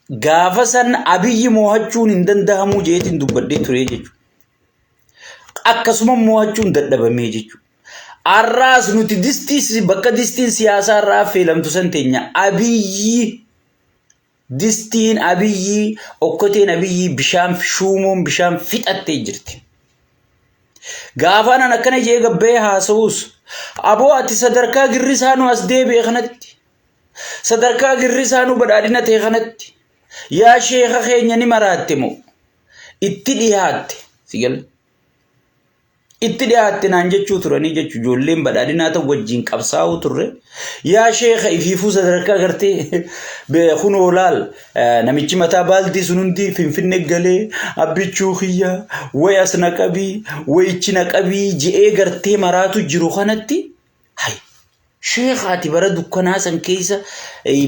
gaafasan abiyyi mo'achuun hin danda'amu jeetiin dubbadhee ture jechuudha. Akkasuma mo'achuun dadhabamee jechuudha. Arraas nuti bakka distiin siyaasaa irraa feelamtu san teenya abiyyi distiin abiyyi okkoteen abiyyi bishaan shuumoon bishaan fixattee jirti. Gaafaan akkana jee gabbee haasa'us aboo ati sadarkaa girrisaanu as deebi'e kanatti sadarkaa girrisaanu badhaadhina ta'e kanatti yaa sheekha keenya ni maraatte moo itti dhiyaatte sigal itti dhiyaatte naan jechuu turanii jechuu ijoolleen badhaadhinaa ta'u wajjin qabsaa'uu turre yaa sheekha ifiifuu sadarkaa gartee beekunoo laal namichi mataa baaldii sun hundi finfinne galee abbichuu kiyya way as naqabii wayichi naqabii je'ee gartee maraatu jiru kanatti hay sheekha ati bara dukkanaa san keessa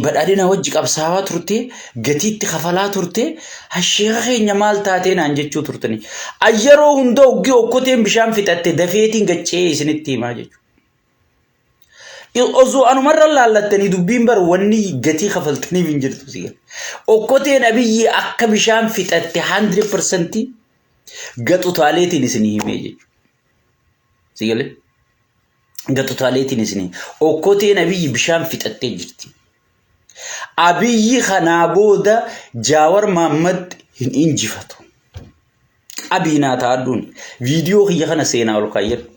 badhaadhinaa wajji qabsaawaa turte gatiitti kafalaa turte sheekha keenya maal taatee naan jechuu turtanii ayyaroo hunda oggii okkoteen bishaan fixatte dafeetiin gaccee isinitti himaa jechuudha. Ozo anumarra laallattanii dubbiin bar wanni gatii kafaltaniif hin jirtu sigal. Okkoteen abiyyi akka bishaan fixatte 100% gatu taaleetiin isinii himee jechuudha. Sigal. Gatu taaleetiin isinii okkoteen abiyyi bishaan fixattee jirti. Abiyyi kanaa booda Jaawar Mahammad hin injifatu. Abiinaa taa'adduun viidiyoo kiyya kana seenaa ol kaayyadhu.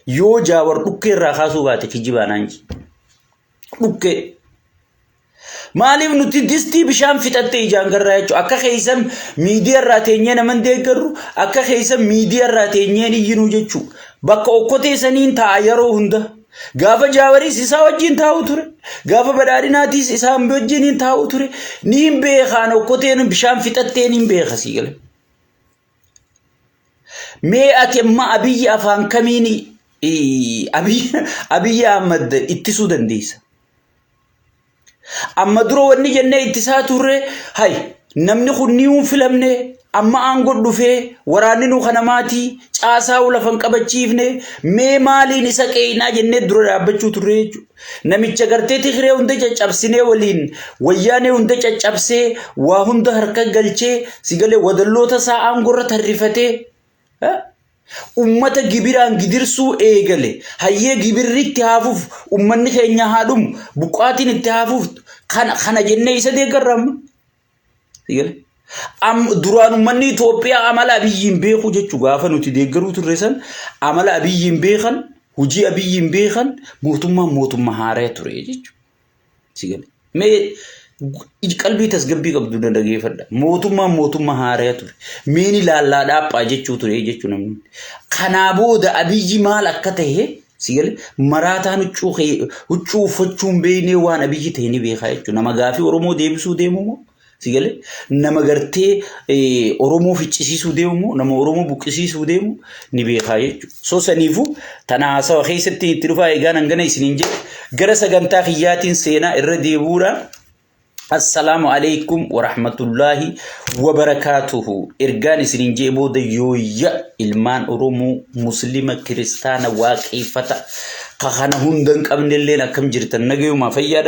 Yoo Jaawar dhukkee irraa kaasuu baate kijibaa naanji. Dhukkee. Maaliif nuti distii bishaan fixattee ijaan garraa jechuudha. Akka keessan miidiyaa irraa teenyee naman deeggarru akka keessan miidiyaa irraa teenyeen iyyinuu jechuudha. Bakka okkotee saniin taa'a yeroo hunda. Gaafa Jaawariis isaa wajjin taa'u ture. Gaafa badhaadhinaatiis isaa wajjin taa'u ture. Ni hin beekaan okkoteen bishaan fixatteen hin beeka siigale. Mee ati amma abiyyi afaan kamiin abiyyi Ahmad ittisuu dandeessa? Amma dura wanni jennee ittisaa turre hay namni kun ni filamne amma aangoo dhufee waraanni nu kana maatii caasaa lafan qabachiifne mee maaliin isa qeeyinaa jennee dura dhaabbachuu turre jechuudha. Namicha gartee Tigree hunda caccabsinee waliin wayyaanee hunda caccabsee waa hunda harka galchee sigalee wadalloota isaa aangoorra tarrifatee ummata gibiraan gidirsuu eegale hayyee gibirritti haafuuf ummanni keenya haadhum buqaatiin itti haafuuf kana jennee isa deeggarramma sigalee. Duraan ummanni Itoophiyaa amala abiyyiin beeku jechuu gaafa nuti deeggaruu turre san amala abiyyiin beekan hojii abiyyiin beekan mootummaa haaraa ture jechuu sigalee. Mee qalbii tasgabbii qabdu dhageeffadha. Mootummaa haaraa ture. Meeni laallaa dhaappaa jechuu ture jechuu namni. Kanaa booda abiyyi maal akka ta'e sigalee maraataan huccuu uffachuun beeknee waan abiyyi ta'e ni beekaa jechuu. Nama gaafii Oromoo deebisuu deemu moo sigalee nama gartee Oromoo ficcisiisuu deemu moo nama Oromoo buqqisiisuu deemu ni beekaa jechuudha. So saniifuu tana haasawa keessatti itti dhufaa eegaan hangana isiniin jedhe gara sagantaa kiyyaatiin seenaa irra deebuudhaan السلام عليكم ورحمة الله وبركاته إرجان سرنجي بود يويا إلمان أرومو مسلمة كريستانا واقفة قخنا هندن قبل الليل كم جرتن نجيو ما فيا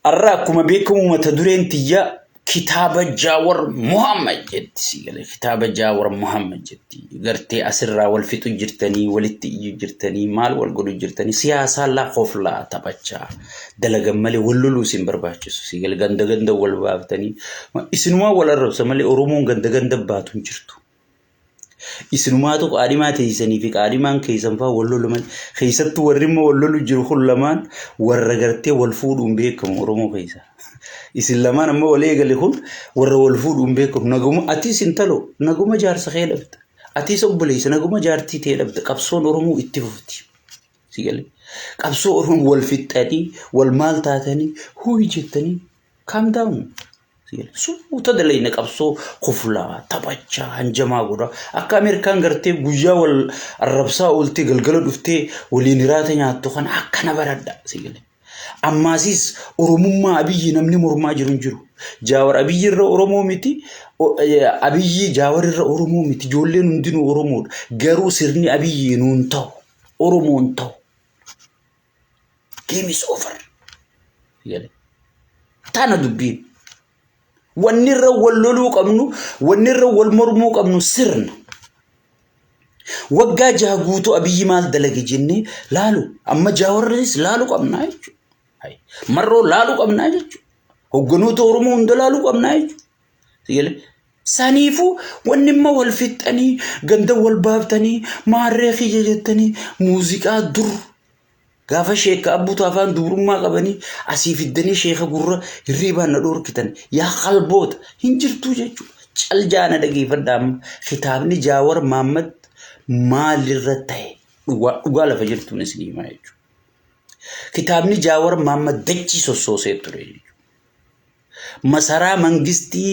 أراكم بكم وتدرين تيا كتاب جاور محمد جدي كتاب جاور محمد جدي قرتي أسرة والفتو جرتني ولتي جرتني مال والقلو جرتني سياسة لا خوف لا تبجا دلقا مالي ولولو سنبرباچسو سيقل غند والبابتني إسنوا ولا الربس مالي أرومون غند باتون جرتو إسنوماتو قادمات يسني في قادمان كيسن فا ولولو مال خيستو ورمو ولولو جرخو لمان ورغرتي والفود بيكم أرومو كيسا إسلام أما وليه قال لهم ورا والفود بيكم نجوم أتيس انتلو نجوم جار سخيلبت أتيس أبليس نجوم جار تيتيلبت قبصون أرومو اتفقتي سيقال قبصون أرومو والفتاني والمال تاتني هو يجتني calm down سيقال سو وتدلين قبصو خفلا تبجا هنجما غورا أكا أمريكان غرتي بوجا والربصا ولتي قلقلو دفتي ولينيراتي ناتو خان أكا نبرد سيقال أماسيس أرومما أبيي نمني مرما جرنجرو جاور أبيي الر أرومو متي أبيي جاور الر أرومو متي جولين ندينو أرومو جرو سرني أبيي نونتو أرومو نتو game is over يلا fattaana dubbiin wanni irra wal loluu qabnu wanni irra wal mormuu qabnu sirna waggaa jaha guutuu abiyyi maal dalage jennee laalu amma jaawarris laalu qabnaa jechuudha marroo laalu qabnaa jechuudha hogganoota oromoo hunda laalu qabnaa jechuudha saniifu wanni imma wal fixxanii ganda wal baaftanii maarree xiyya jettanii muuziqaa dur gaafa sheeka abbuutu afaan dubrummaa qabanii asii fiddanii sheeka gurra hirriibaan na dhoorkitan yaa qalboota hin jirtuu jechuudha caljaana dhageeffadhaa amma kitaabni Jaawar Mahammad maalirra ta'e dhugaa lafa jirtuun isinii himaa jechuudha kitaabni Jaawar Mahammad dachii sossoosee ture jechuudha masaraa mangistii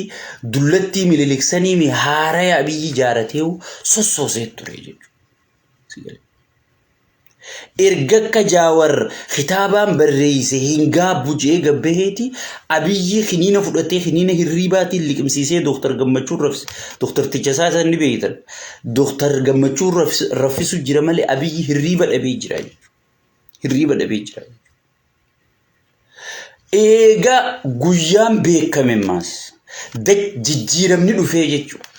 dullattii miliqsanii mi haaraya abiyyi jaaratee sossoosee ture jechuudha erga Jaawar kitaabaan barreesse hingaa bujee gabbeeti abiyyi khiniina fudhatee khiniina hirribaatiin liqimsiisee doktor gammachuu rafsi doktor Tichasaa sanni beeytan doktor gammachuu raffisu jira malee abiyyi hirriba dhabee jira hirriba dhabee jira eega guyyaan beekame maas jijjiiramni dhufee jechuudha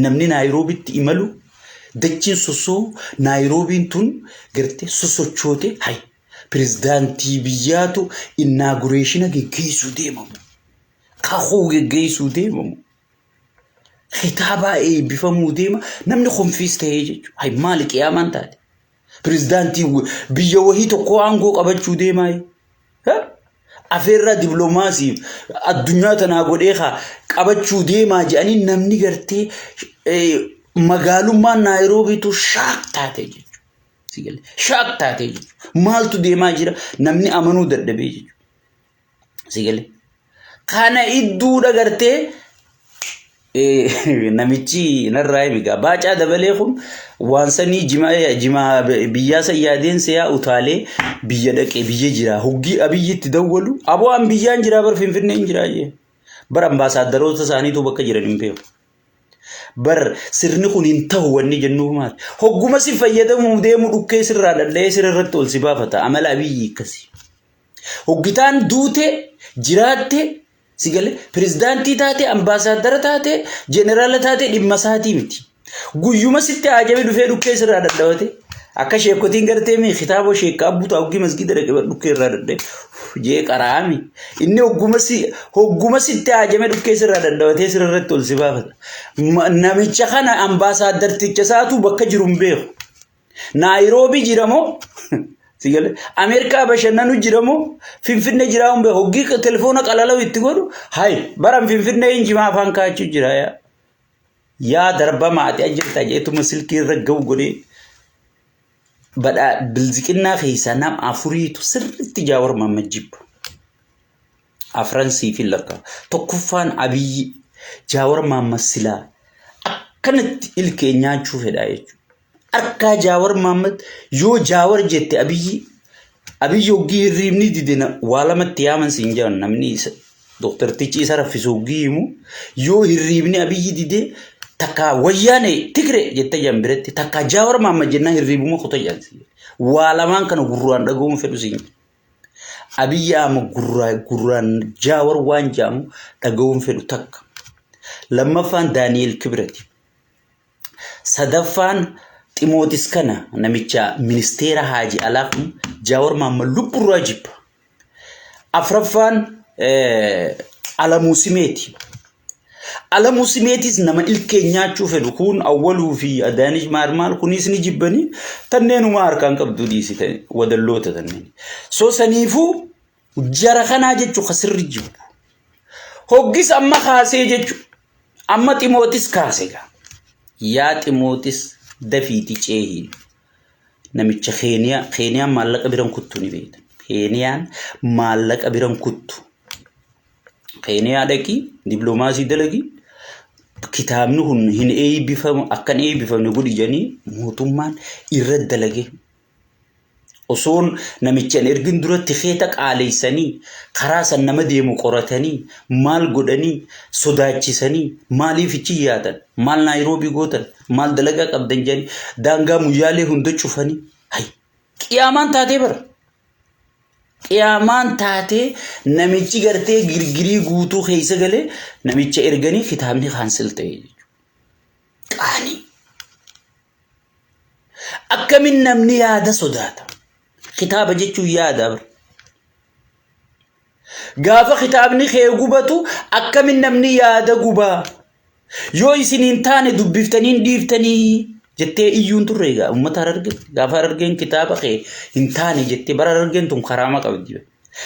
namni Naayiroobitti imalu dachin soso Nairobi tun gerte sosochote hay presidenti biyatu inauguration geggeessu deemamu kaxoo geggeessu deemamu khitaba bifamu deema namni khonfiste jechu hay maal qiyaaman taate presidenti biyya wahii tokko aango qabachuu deemay ha afeerra diplomasi addunyaa tana godheexa qabachuu deema jedhanii namni garte magaalummaa Nairobi tu shaak taate jechuudha sigale shaak taate jechuudha maaltu deemaa jira namni amanuu dadhabee jechuudha sigale kana idduu dhagartee namichi narraa miga baacaa dabalee kun waan sanii jimaa biyyaa sayyaadeen seeyaa utaalee biyya dhaqee biyya jira hoggi abiyyitti dawwalu aboo an biyyaan jira bar Finfinnee jira jee bar ambaasaadarota isaaniitu bakka jiran hin beeku bar sirni kun hin ta'u wanni jennu maal hogguma si fayyadamu deemu dhukkee sirraa dhallee sirratti ol si baafata amala abiyyi akkasi hoggitaan duute jiraatte sigale presidenti taate ambaasaadara taate jeneraala taate dhimma isaatii miti guyyuma sitti ajabe dhufee dhukkee sirraa dadhabate akka sheekotiin gartee mi kitaaba sheeka abbuuta hoggi masgida dhaqee dhukkee irraa dadhabe jee qaraami inni hogguma sitti ajabe dhukkee sirraa dadhabate sirratti ol si baafata namicha kana ambaasaaddarticha isaatu bakka jiru hin beeku Nairobi jiramo sigale Amerika bashannanu jiramo Finfinnee jiraawun be hoggi telefoona qalalaw itti godhu hay baram Finfinnee injima afaan kaachuu jira yaa darba maati ajirta jeetuma silkii irra gaw godhe bada bilziqina keessa nam afuriitu sirritti Jaawar Mahammad jibba afransi filaka tokkuffaan abiyyi Jaawar Mahammad silaa akkanatti ilkee nyaachuu fedha jechuudha akka Jaawar Mahammad yoo Jaawar jette abiyyi hoggi hirriibni didina waa lamatti yaaman siin jedhan namni doktor Tichi isa raffisu hoggi himu yoo hirriibni abiyyi dide takka wayyaane Tigre jette jambiretti takka Jaawar Mahammad jenna hirriibuma kota jaansi waa lamaan kana gurraan dhaga'uun fedhu siin abiyyi ama gurraan Jaawar waan jaamu dhaga'uun fedhu takka lammaffaan Daani'el Kibrati sadaffaan Timootis kana namicha ministeera Haaji Alaaf Jaawar Mahammad lubburraa jibba afraffaan Alamuu Simeetis nama ilkee nyaachuu fedhu kun awwaluu fi Adaanish maarmaal kunis ni jibbanii tanneenuma harkaan qabdu dhiisite wadalloota tanneen soo saniifuu jara kanaa jechuu kasirri jibbu hoggis amma kaasee jechuu amma Timootis kaasega yaa Timootis dafiiti ceehi namicha Keeniyaan maallaqa biran kuttu ni beektan Keeniyaan maallaqa biran kuttu Keeniyaa dhaqi diplomaasii dalagi kitaabni kun hin eebbifamu akkan eebbifamne godhi janii mootummaan irra dalage osoon namichaan ergin duratti xeeta qaaleessanii karaa san nama deemu qoratanii maal godhanii sodaachisanii maaliif ichi yaatan maal Nairobi gootan maal dalagaa qabdan janii daangaa muyyaalee hunda cufanii hay qiyaamaan taatee bara qiyaamaan taatee namichi gartee girgirii guutuu keessa galee namicha erganii kitaabni cancel ta'e jechuudha. Qaanii. Akkamin namni yaada sodaata. Kitaaba jechuun yaada bara. Gaafa kitaabni kee gubatu akkamin namni yaada gubaa. Yoo isiniin taane dubbiftaniin dhiiftanii jettee iyyuun turre egaa uummata Harargee gaafa Harargeen kitaaba kee hin taane jettee bara Harargeen tun karaama qabdi.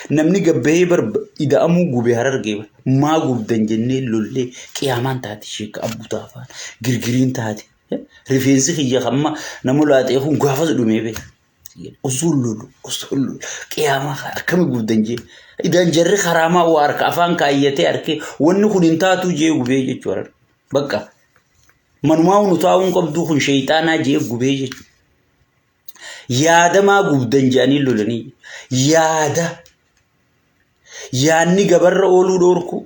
Namni gabbee bar ida'amuu gubee Harargee maa gubdan jennee lollee qiyaamaan taate sheeka abbuutaa afaan girgiriin taate rifeensi kiyya kamma namu laatee kun gaafa dhumee beeka. Usululu qiyaamaa akkami gubdan jee idan jarri karaama waa harka afaan kaayyatee harkee wanni kun hin taatu jee gubee jechuudha. Bakka manumaa unu taa'uun qabdu kun shayxaanaa jee gubee jechuudha. Yaada maa gubdan jedhanii lolanii yaadni gabarra ooluu dhoorku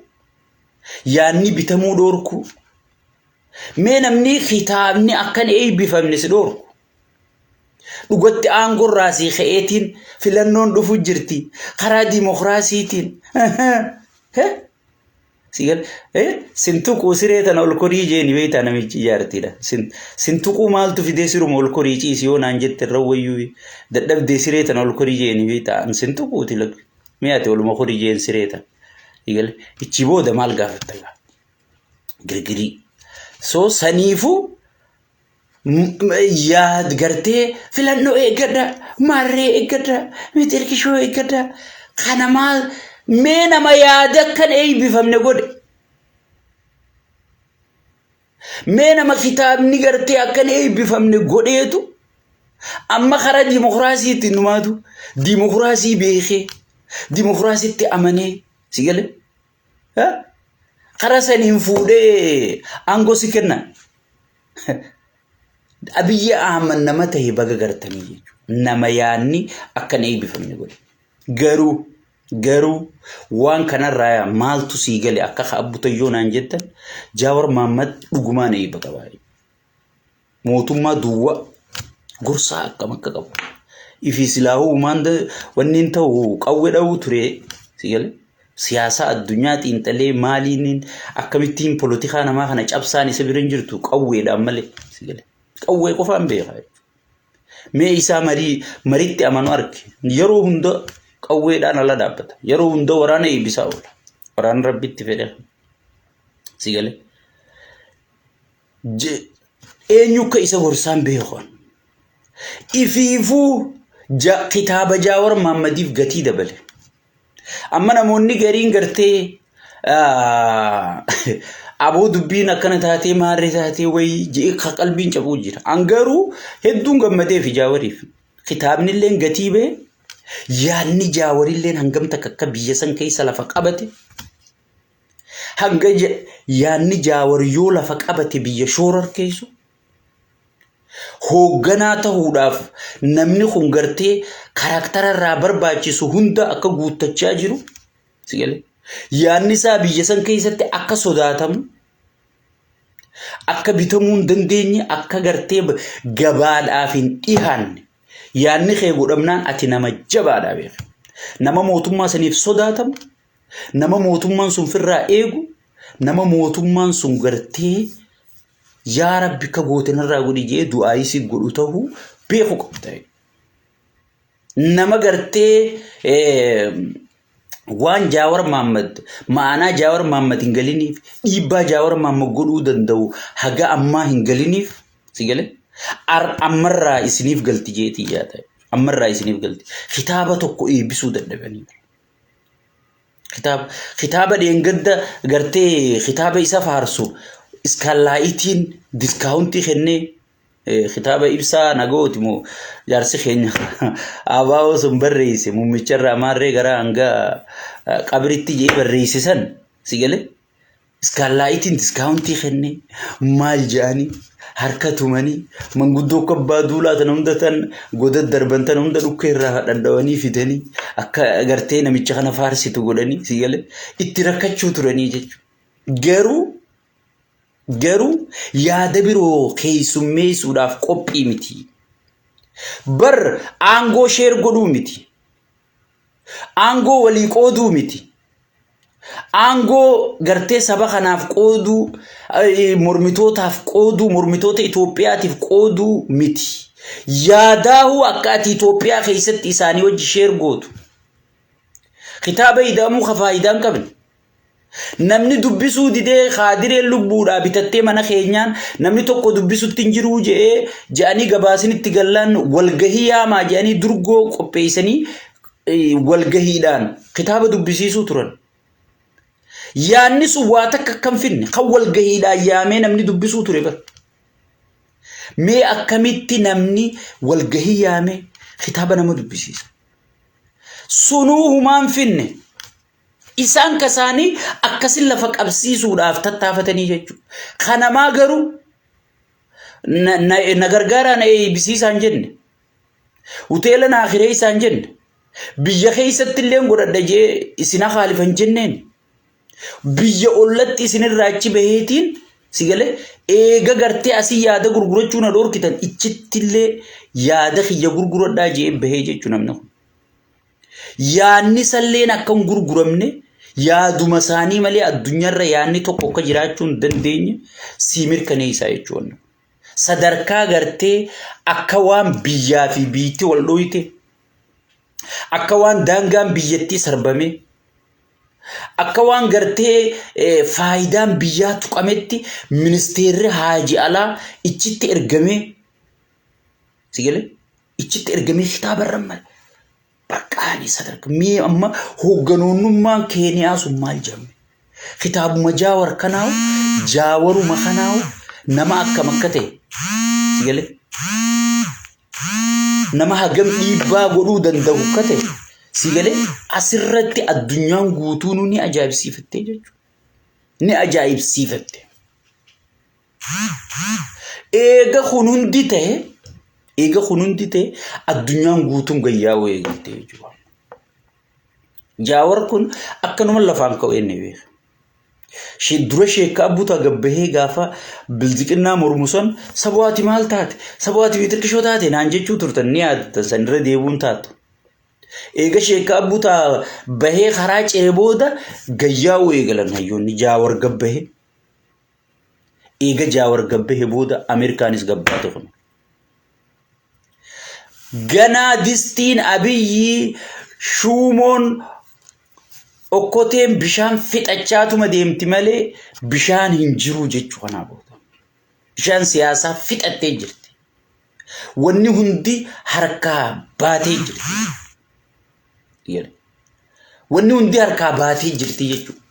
yaadni bitamuu dhoorku mee namni kitaabni akkan eebbifamne si dhoorku dhugatti aangorraasii ka'eetiin filannoon dhufu jirti karaa dimokiraasiitiin sigal sintuquu sireetan ol korii jeeni beeytaa namichi ijaartiidha sintuquu maaltu fidee siruma ol korii ciisi yoo naan jette irra wayyuu dadhabdee sireetan ol korii jeeni beeytaa sintuquuti lag mi'aate oluma korii jeen sireetan sigal ichi booda maal gaafatta girgirii soo saniifuu yaad gartee filannoo eeggadha marree eeggadha mitirkishoo eeggadha kana maal mee nama yaada akkan eebbifamne godhe mee nama kitaabni gartee akkan eebbifamne godheetu amma karaa dimokiraasiitti numaatu dimokiraasii beekee dimokiraasiitti amanee sigale karaa saniin fuudhee aangoo si kenna. Abiyyi Ahmad nama ta'e baga gartanii jechuudha. Nama yaadni akkan eebbifamne godhe. Garuu waan kanarraa maaltu sii gale akka Abbutayyoo naan jettan Jawaar Mohaammed dhugumaan eebba qaba. Mootummaa duwwaa gorsaa akkam akka qabu. Ifi silaahu uumaan wanni ta'u qawwee dha'uu ture sii gale. Siyaasa addunyaa xiinxalee maaliin akkamittiin polotikaa namaa kana cabsaan isa bira jirtu qawweedhaan malee sii gale. Qawwee qofaan beekaa. Mee isaa mariitti amanu arge yeroo hunda qawweedhaan ala dhaabbata. Yeroo hunda waraana eebbisaa oola. Waraana rabbitti fedhe. Sigale. Eenyu akka isa gorsaan beekan. Ifiifuu kitaaba Jawaar Mohammediif gatii dabale. Amma namoonni gariin gartee aboo dubbiin akkana taatee maarree taatee wayii jee qalbiin cabuu jira. Angaruu hedduun gammadee fi Jawaariif kitaabnilleen gatii bee yaadni Jawaarilleen hangam takka akka biyya san keessa lafa qabate hanga yaadni Jawaar yoo lafa qabate biyya shoorar keessu hoogganaa ta'uudhaaf namni kun gartee karaktara irraa barbaachisu hunda akka guuttachaa jiru sigale. Yaadni isaa biyya san keessatti akka sodaatamu akka bitamuu hin dandeenye akka gartee gabaadhaaf hin dhihaanne yaadni kee godhamnaan ati nama jabaadhaa beeka. Nama mootummaa saniif sodaatamu nama mootummaan sun firraa eegu nama mootummaan sun gartee yaa Rabbi ka gootenarraa godhi jee du'aayii si godhu ta'uu beeku qabda. Nama gartee waan Jawaar Mohaammed ma'anaa Jawaar Mohaammed hin galiniif dhiibbaa Jawaar Mohaammed godhuu danda'u haga ammaa hin galiniif sigale ammarraa isiniif galti jeetii yaada. Ammarraa isiniif galti kitaaba tokko eebbisuu dadhabanii. Kitaaba dheengadda gartee kitaaba isa faarsu iskaalaayitiin diskaawuntii kennee kitaaba ibsaa nagooti moo jaarsi keenya abaa'oo sun barreesse muumicharraa maarree gara hanga qabritti jee barreessisan sigale iskaalaayitiin diskaawuntii kennee maal jedhanii harka tumanii manguddoo kabbaa duulaa tan hunda tan goda darban tan hunda dhukka irraa danda'anii fidanii akka gartee namicha kana faarsitu godhanii sigale itti rakkachuu turanii jechuudha. Garuu yaada biroo keessummeessuudhaaf qophii miti. Bar aangoo sheer godhuu miti. Aangoo walii qooduu miti. Aangoo gartee saba kanaaf qooduu, mormitootaaf qooduu, mormitoota Itoophiyaatiif qooduu miti. Yaadaahu akka ati Itoophiyaa keessatti isaanii wajji sheer gootu. Kitaaba ida'amuu faayidaan qabne. Namni dubbisuu didee khaadireen lubbuudhaa bitattee mana keenyaan namni tokko dubbisutti hin jiruu je'anii gabaasinitti gallaan walgahii yaamaa je'anii durgoo qopheessanii walgahiidhaan kitaaba dubbisiisuu turan. Yaanni sun waa takka akkam finne kan walgahiidhaan yaamee namni dubbisuu ture bara. Mee akkamitti namni walgahii yaamee kitaaba nama dubbisiisa? Sunuu humaan finne. Isaan kasaanii akkasin lafa qabsiisuudhaaf tattaafatanii jechuudha. Kanamaa garuu na gargaaraan eebbisiisaan jenne. Hoteela na akhiree isaan jenne. Biyya keessatti illee godhadha jee isina khaalifan jenneen. Biyya ollatti isinirraa achi baheetiin sigalee eega gartee asii yaada gurgurachuu na dhorkitan ichitti illee yaada kiyya gurguradhaa jee bahee jechuu namni kun. Yaanni salleen akka hin gurguramne yaaduma isaanii malee addunyaarra yaanni tokko akka jiraachuu hin dandeenye si mirkaneessaa jechuudha. Sadarkaa gartee akka waan biyyaa fi biitti wal dhoyite, akka waan daangaan biyyattii sarbame, akka waan gartee faayidaan biyyaa tuqametti ministeerri haaji alaa ichitti ergamee sigalee ichitti ergamee kitaaba rammal bakkaani sadarkaa mee amma hoogganoonnummaan Keeniyaa sun maal jedhame kitaabuma jaawar kanaaw jaawaruma kanaaw nama akkam akka ta'e sigalee nama hagam dhiibbaa godhuu danda'u akka ta'e sigalee asirratti addunyaan guutuun ni ajaa'ibsiifatte jechuudha. Ni ajaa'ibsiifatte. Eega hunundi ta'e addunyaan guutuun gayyaa eegalte jechuudha. Jaawar kun akkanuma lafaan ka'u inni beeka. Dura sheekaa buutaa gabbahee gaafa bildiqinnaa mormusan sabawaati maal taate sabawaati bitirkishoo taate naan jechuu turtan ni yaadatan sanirra deebuun taatu. Eega sheekaa buutaa bahee karaa ceebooda gayyaa eegalan hayyoonni jaawar gabbahee. Eega jaawar gabbahee booda Ameerikaanis gabbaate kun. Ganaa distiin Abiyyi shuumoon okkoteen bishaan fixachaatuma deemti malee bishaan hin jiru jechuu kanaa booda. Bishaan siyaasaa fixattee jirti. Wanni hundi harkaa baatee jirti. Wanni hundi harkaa baatee jirti jechuudha.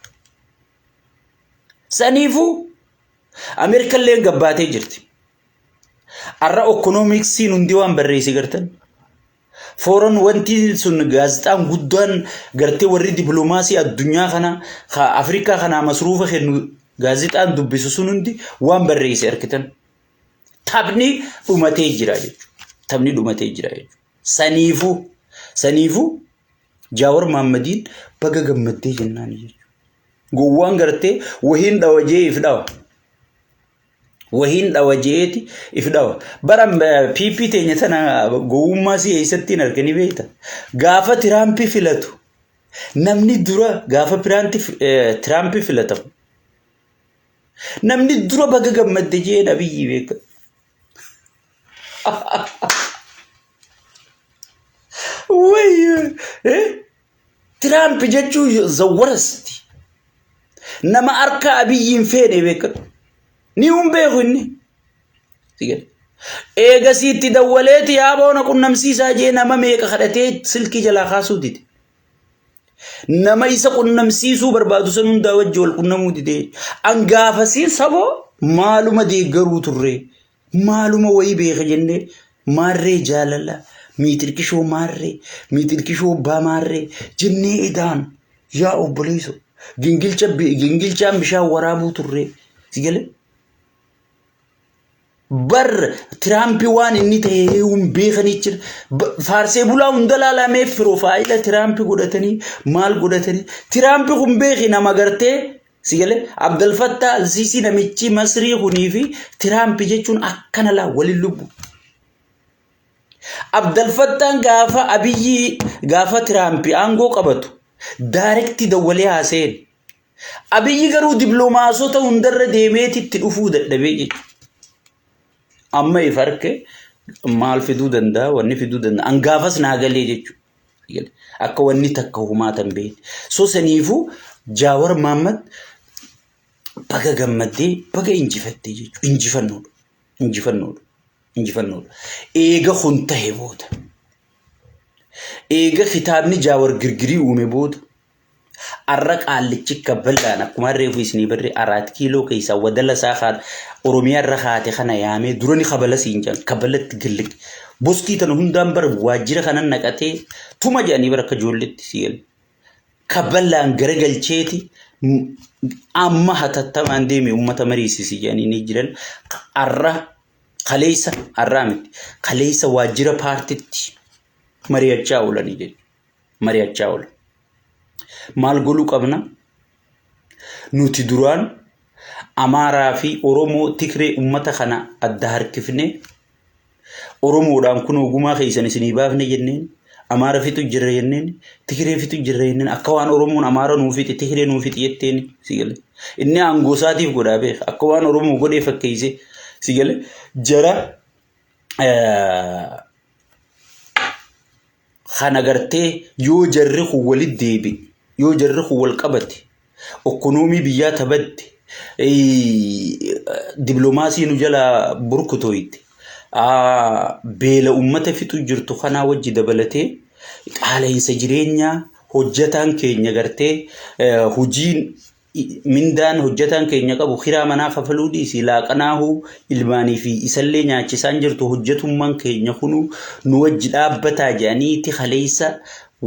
Saniifuu Ameerikaan illee gabbaatee jirti. Arra ekoonoomiksiin hundi waan barreesse gartan. Foron wanti sun gaazexaan guddaan gartee warri dippiloomaasii addunyaa kana Afrikaa kana masruufa kennu gaazexaan dubbisu sun hundi waan barreesse arkitan. Taphni dhumatee jira jechuudha. Taphni dhumatee jira jechuudha. Saniifuu Jaawar Mahammadiin baga gammaddee jennaan jechuudha. Gowwaan gartee wahiin dhawajee ifdhawa. Wahiin dhawajeeti ifdhawa. Baram PP teenya tana gowwummaa si eessattiin arganii beekta. Gaafa Tiraampi filatu namni dura gaafa Tiraampi filatamu namni dura baga gammadde jee Abiyyi beeka. Tiraampi jechuu zawwarasti. Nama harka Abiyyiin feene beeka. Ni umbeeku inni. Eega siitti dawwaleeti yaaboona qunnamsiisaa jee nama meeqa kadhatee silkii jalaa kaasuu dide. Nama isa qunnamsiisuu barbaadu san hundaa wajji wal qunnamuu dide. Angaafasiin saboo maaluma deeggaruu turre. Maaluma wayii beeka jennee maarree jaalala. Miitirkishoo maarree. Miitirkishoo abbaa maarree. Jennee idaan yaa obboleesso. Gingilchaan bishaan waraabuu turre. Sigalee. Bar Tiraampi waan inni ta'ee beekanii jira. Faarsee bulaa hunda laalamee piroofaayila Tiraampi godhatanii maal godhatanii. Tiraampi kun beeki nama gartee sigalee Abdel Fattah al-Sisi namichi Masrii kunii fi Tiraampi jechuun akkana laa waliin lubbu. Abdul Fattah gaafa Abiyyi gaafa Trump aangoo qabatu direct dawwalee haaseen. Abiyyi garuu diplomaasota hundarra deemeetitti dhufuu dadhabee jechuudha. Amma ifarke maal fiduu danda'a wanni fiduu danda'a angaafas naagalee jechuudha. Akka wanni takka humaatan beekti. So saniifuu Jaawar Mohammad baga gammadee baga injifattee jechuudha. Injifannoodha. Eega kun ta'e booda. Eega kitaabni Jaawar Girgirii uume booda. Arra qaallichi kabbalaan akkuma reefu isinii barree 4 kiiloo keessa wadala saaxaan Oromiyaa irra haate kana yaamee durani kabala siinjan kabalatti gillik boskii tan hundaan bar waajjira kanan naqatee tuma jedhanii bar akka ijoolletti si'el kabbalaan garagalcheeti amma hatattamaan deeme ummata mariisisi jedhanii ni jiran arra kaleessa arraa miti kaleessa waajjira paartitti mari'achaa oolanii jechuudha. Mari'achaa oolan. Maal goluu qabna nuti duraan Amaaraa fi Oromoo Tigree ummata kana adda harkifne Oromoodhaan kun ogumaa keessan isinii baafne jenneen Amaara fitu jirre jenneen Tigree fitu jirre jenneen akka waan Oromoon Amaara nuufiti Tigree nuufiti jetteen sigale inni aangoo isaatiif godhaa beeka akka waan Oromoo godhee fakkeessee sigale jara kana gartee yoo jarri ku walid deebi yoo jarri ku wal qabate ekonomii biyyaa tabatti diplomaasii nu jala burkutoyti beela ummata fitu jirtu kana wajji dabalatee qaala'insa jireenyaa hojjataan keenya gartee hojiin mindaan hojjataan keenya qabu khiraa manaa kafaluu dhiisi laaqanaahu ilmaanii fi isallee nyaachisaan jirtu hojjatummaan keenya kunu nu wajji dhaabbataa jedhaniiti kaleessa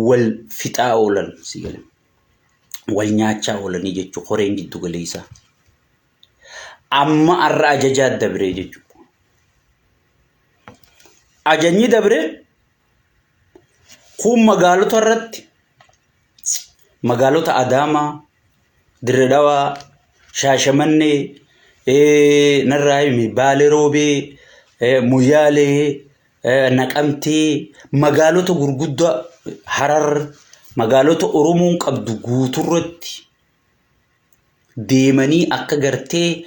wal fixaa oolan sigale wal nyaachaa oolanii jechuu qoreen giddu galeessa amma arra ajajaa dabre jechuu ajanyi dabre kun magaalota irratti magaalota Adaamaa Dirree Dhawaa Shaashamannee Narraayimi Baalee Roobee Moyyaalee Naqamtee magaalota gurguddaa Harar magaalota Oromoon qabdu guuturratti deemanii akka gartee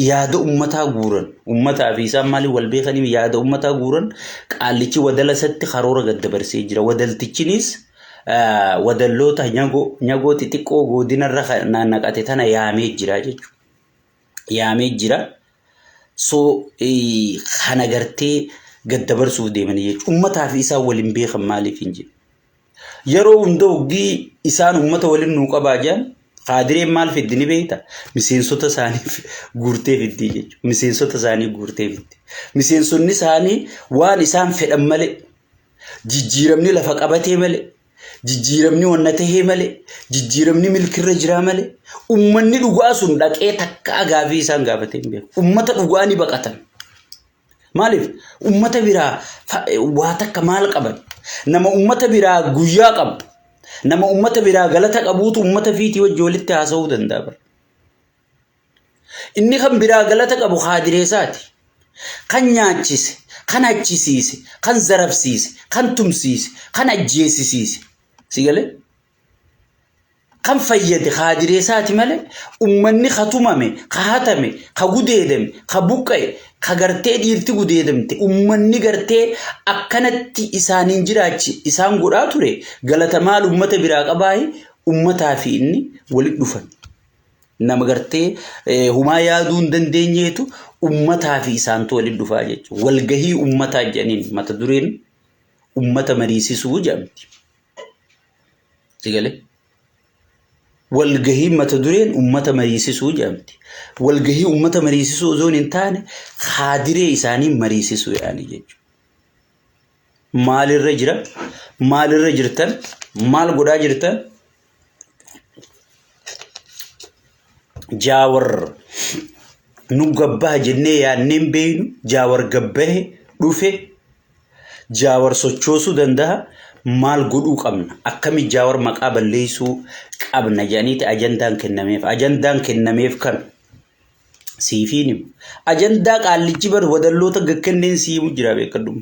yaada ummataa guuran ummataa fi isaan maali wal beekanii yaada ummataa guuran qaallichi wadala satti karoora gad dabarsee jira wadaltichinis wadalloota nyagoo xixiqqoo godinarra naqate tana yaamee jira jechuudha. Yaamee jira so kana gartee gad dabarsuuf deemanii jechuudha. Ummataa fi isaan waliin beekan maaliif hin jiru. Yeroo hunda oggii isaan ummata waliin nuu qabaa jiran qaadireen maal fiddini beekta miseensota isaanii guurtee fiddi jechuudha. Miseensota isaanii guurtee fiddi. Miseensonni isaanii waan isaan fedhan malee jijjiiramni lafa qabatee malee jijjiiramni wanna tahee malee jijjiiramni milkirra jira malee ummanni dhugaa sun dhaqee takka agaafii isaan gaafatee hin beeku. Ummata dhugaa ni baqatan. Maaliif ummata biraa waa takka maal qaban nama ummata biraa guyyaa qabu nama ummata biraa galata qabuutu ummata fiitii wajji walitti haasa'uu danda'a. Inni kan biraa galata qabu haadireesaati. Kan nyaachise, kan achisiise, kan zarafsiise, kan tumsiise, kan ajjeesisiise. Sigale? Kan fayyade haadireesaati malee ummanni khatumame, khahatame, khagudeedame, khabuqqa'e, khagartee dhiirti gudeedamte ummanni gartee akkanatti isaaniin jiraachi isaan godhaa ture galata maal ummata biraa qabaayi ummataa fi inni walit dhufan. Nama gartee humaa yaaduu hin dandeenyeetu ummataa fi isaantu walit dhufaa jechuudha. Walgahii ummataa jedhaniin mata dureen ummata mariisisuu jedhamti. Sigale? Walgahii mata dureen ummata mariisisuu jedhamti. Walgahii ummata mariisisuu osoo hin taane haadiree isaanii mariisisuu yaani jechuudha. Maalirra jira? Maalirra jirtan? Maal godhaa jirtan? Jaawar nu gabbaa jennee yaanneen beeynu Jaawar gabbahe dhufe Jaawar sochoosuu danda'a. Maal godhuu qabna akkami Jaawar maqaa balleessuu qabna jedhaniiti ajandaan kennameef kan siifini ajandaa qaallichi bar wadalloota gakkanneen siimu jira beekadum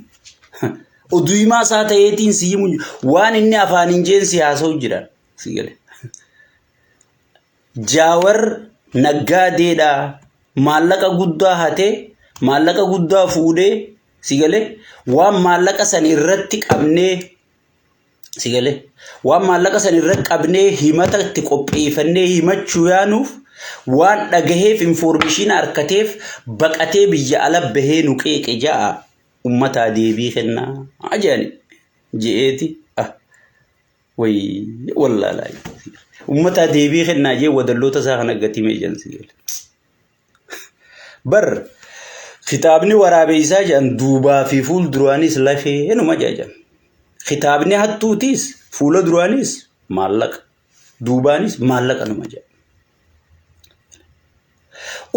oduumaa isaa ta'eetiin siimu waan inni afaan injeen siyaasoo jira sigale jaawar naggaadeedha maallaqa guddaa hatee maallaqa guddaa fuudhee sigale waan maallaqa san irratti qabnee sigale waan maallaqa san irratti qabnee himata itti qopheeffannee himachuu yaanuuf waan dhagaheef information arkateef baqatee biyya ala bahee nu qeeqe jaa ummata deebii kennaa ajani jeeti way wallahi ummata deebii kennaa jee wadalloota isaa kana gatimee jansi bar kitaabni waraabeysaa jan duubaa fi fuul duraanis lafee enuma jajan kitaabni hattuutis fuula duraanis maallaqa duubaanis maallaqa numa jajan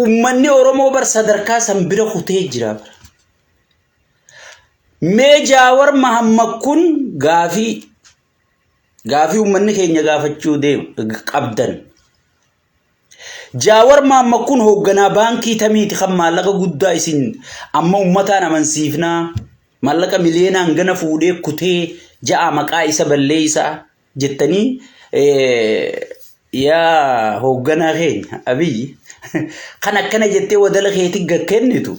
ummanni oromoo bar sadarkaa san bira kutee jira bar mee jaawar mahammad kun gaafii ummanni keenya gaafachuu deemu qabdan jaawar mahammad kun hoogganaa baankii tamiiti kan maallaqa guddaa isin amma ummataan amansiifnaa maallaqa miliyoonaan gana fuudhee kutee ja'a maqaa isa balleeysaa jettanii yaa hoogganaa keenya abiyyi kan akkana jettee wadala keetti gakkennitu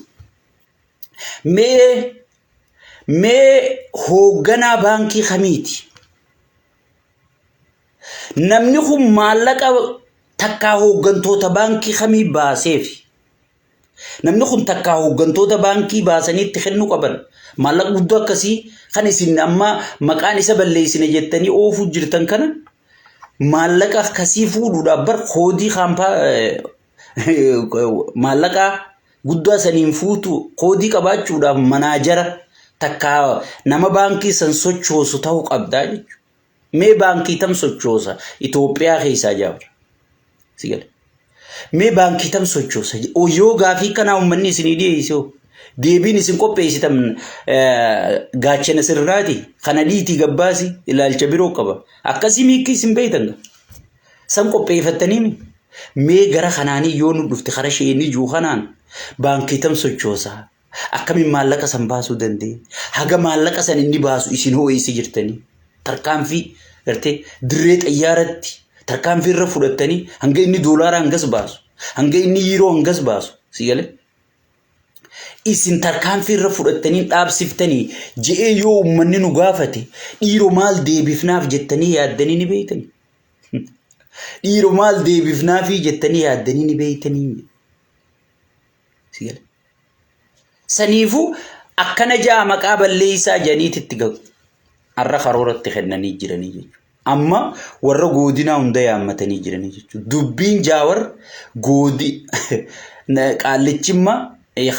mee hoogganaa baankii kamiiti namni kun maallaqa takkaa hooggantoota baankii kamii baaseef namni kun takkaa hooggantoota baankii baasaniitti kennu qaban maallaqa guddoo akkasii kan isin amma maqaan isa balleessine jettanii oofuu jirtan kana maallaqa akkasii fuudhuudhaaf bar koodii kaampaa maallaqa guddaa saniin fuutu koodii qabaachuudhaaf manaajara takkaa nama baankii san sochoosu ta'uu qabdaa jechuudha. Mee baankii tam sochoosa Itoophiyaa keessaa jaawra. Sigale. Mee baankii tam sochoosa yoo gaafii kana uummanni isinii dhiyeessoo deebiin isin qopheessitan gaachana sirraati kana dhiitii gabbaasi ilaalcha biroo qaba. Akkasii miikii isin beeytan san qopheeffatanii mee gara kanaanii yoo nu dhufte kara sheenii juu kanaan baankii tam sochoosa akkamiin maallaqa san baasuu danda'e haga maallaqa san inni baasu isin hoo'eessi jirtanii tarkaanfii gartee dirree xayyaaratti tarkaanfii irra fudhattanii hanga inni doolaara hangas baasu hanga inni yeroo hangas baasu sigale isin tarkaanfii irra fudhattanii dhaabsiftanii je'ee yoo uummanni nu gaafate dhiiroo maal deebifnaaf jettanii yaaddanii ni beeytanii dhiiroo maal deebifnaafi jettanii yaaddanii ni beeytanii sigale saniifu akkana jaa maqaa balleeysaa janiititti gahu arra karooratti kennanii jiranii jechuudha. Amma warra godinaa hunda yaammatanii jiranii jechuudha. Dubbiin jaawar goodi qaallichimma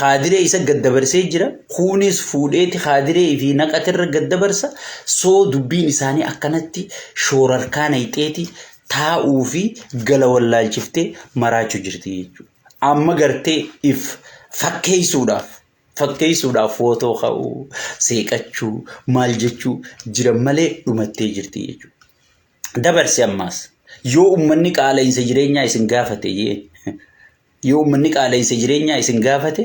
khaadiree isa gaddabarsee jira. Kunis fuudheeti khaadiree fi naqatirra gaddabarsa. Soo dubbiin isaanii akkanatti shoorarkaana ixeeti taa'uu fi gala wallaalchiftee maraachuu jirti jechuudha. Amma gartee if fakkeessuudhaaf footoo ka'uu seeqachuu maal jechuu jira malee dhumattee jirti jechuudha. Dabarsi ammaas yoo uummanni qaala'insa jireenyaa isin gaafate yoo uummanni qaala'insa jireenyaa isin gaafate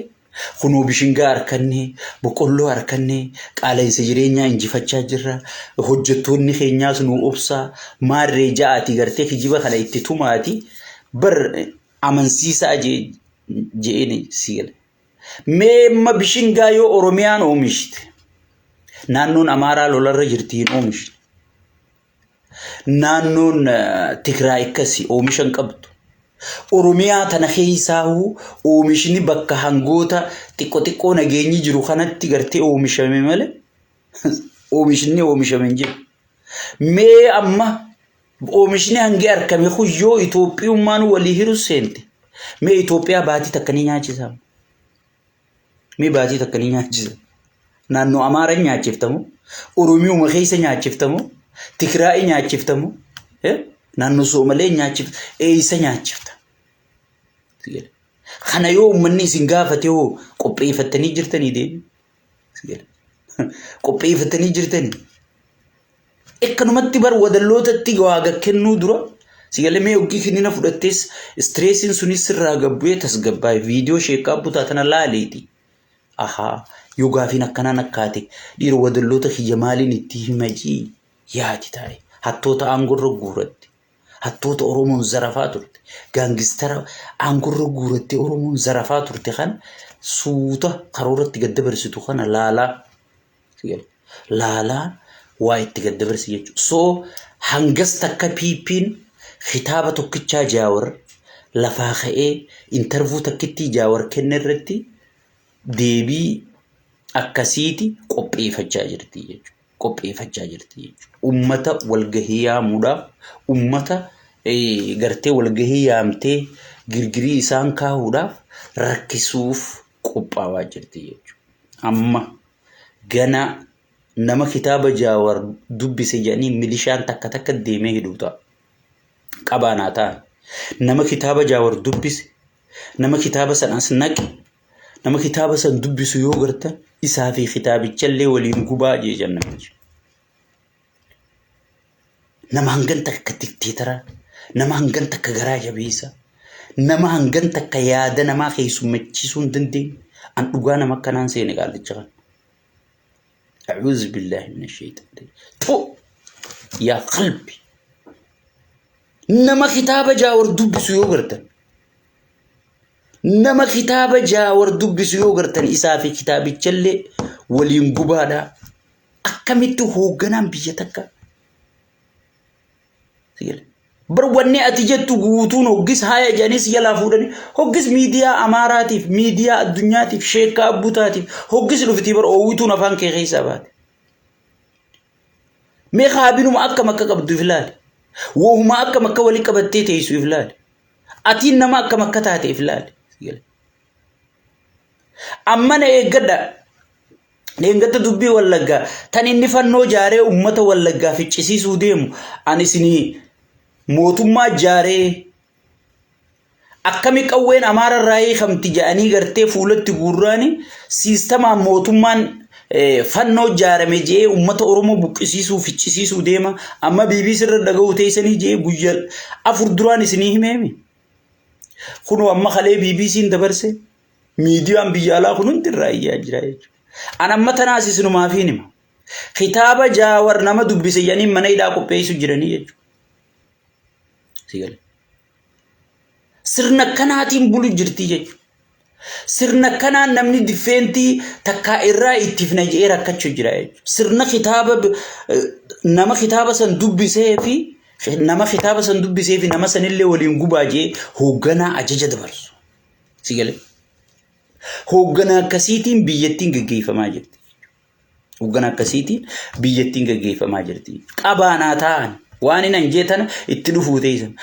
kunoo bishingaa harkannee boqqolloo harkannee qaala'insa jireenyaa injifachaa jirra hojjettoonni keenyaas nu obsaa maarree ja'aati gartee kijiba kana itti tumaati bar amansiisaa je'een sigale. Meemma bishingaa yoo Oromiyaan oomishte naannoon Amaaraa lolarra jirtiin oomishte naannoon Tigraay akkasii oomishan qabdu Oromiyaa tana keessaahu oomishni bakka hangoota xiqqoo nageenyi jiru kanatti gartee oomishame malee oomishni oomishame jiru mee amma oomishni hangi arkame yoo Itoophiyummaan walii hiru seente mee Itoophiyaa baatii takkanii nyaachisa mee baatii takkanii nyaachisa naannoo Amaaraa nyaachiftamu Oromiyuma keessa nyaachiftamu Tigraay nyaachiftamu naannoo Soomalee nyaachifta eeysa nyaachifta kana yoo uummanni isin gaafate yoo qopheeffatanii jirtanii deebi qopheeffatanii jirtanii ekkanumatti bar wadallootatti waaga kennuu dura Sigale mee ogii kinina fudhattes stressin sunis sirraa gabbu'ee tasgabbaa'e viidiyoo sheekaa butaa tana laaleeti. Ahaa yoo gaafiin akkanaan akkaate dhiira wadalloota kiyya maaliin itti himajii yaadi taa'e. Hattoota aangorra guuratti. Hattoota Oromoon zarafaa turte. Gaangistara aangorra guuratti Oromoon zarafaa turte kan suuta karooratti gad dabarsitu kana laalaa. Laalaa waa itti gad dabarsi jechuudha. So hangas takka piipiin kitaaba tokkichaa Jaawar lafaa ka'ee intervuu takkitti Jaawar kenne irratti deebii akkasiiti qopheeffachaa jirti jechuudha. Qopheeffachaa jirti jechuudha. Ummata walgahii yaamuudhaaf ummata gartee walgahii yaamtee girgirii isaan kaa'uudhaaf rakkisuuf qophaawaa jirti jechuudha. Amma gana nama kitaaba Jaawar dubbise jedhanii milishaan takka takka deemee hidhuu ta'a. Qabaanaa ta'an nama kitaaba Jaawar dubbise nama kitaaba sanas naqe nama kitaaba san dubbisu yoo gartan isaa fi kitaabichallee waliin gubaa jeejanna. Nama hangan takka dikteetara nama hangan takka garaa jabeessa nama hangan takka yaada namaa keessummeessuu hin dandeenye an dhugaa nama akkanaan seene qaalicha kan. أعوذ بالله من الشيطان تو يا قلبي نما كتاب جاور دب سيوغرتن نما كتاب جاور دب سيوغرتن إسافي كتابي تشلي ولينقبادا أكملت هو جنام بيتك بروني أتجت قوتون هجس هاي جانيس يلا فودني هجس ميديا أماراتي ميديا الدنيا تيف شيكا بوتاتي هجس لفتيبر أوتون أفان كيسابات مي خابينو ما أكا مكا قبضو فلال وهما أكا مكا ولي قبضتي تيسو فلال أتين نما أكا مكا تاتي فلال أما نيقدا نيقدا دبي واللقا تاني نفنو جاري أمتا واللقا في تشيسيسو ديمو أني سني موتما جاري أكمل كوين أمار الرأي خم تجاني قرتي فولت تقولاني سيستما موتمان فنو جاري مجيء أمة أورمو بكسيسو فيتشيسو ديما أما بيبي سر دعوة تيسني جي بوجل أفردراني سنيه ميمي خنو أما خلي بيبي سين دبرسه ميديا أم بيجالا خنون ترى أجراي أنا أما تناسي سنو ما فيني ما خطابة جاور نما دبسي يعني مناي داكو بيسو جراني يجو sirna kanaatiin bulu jirti jechuudha. Sirna kanaan namni difeentii takka irraa ittifna jee rakkachuu jira jechuudha. Sirna kitaaba nama kitaaba san dubbisee fi nama sanillee waliin gubaa jee hoogganaa ajaja dabarsu. Sigale. Hoogganaa akkasiitiin biyyattiin gaggeeffamaa jirti. Hoogganaa akkasiitiin biyyattiin gaggeeffamaa jirti. Qabaanaa ta'an waan hin anjeetan itti dhufuu teessan.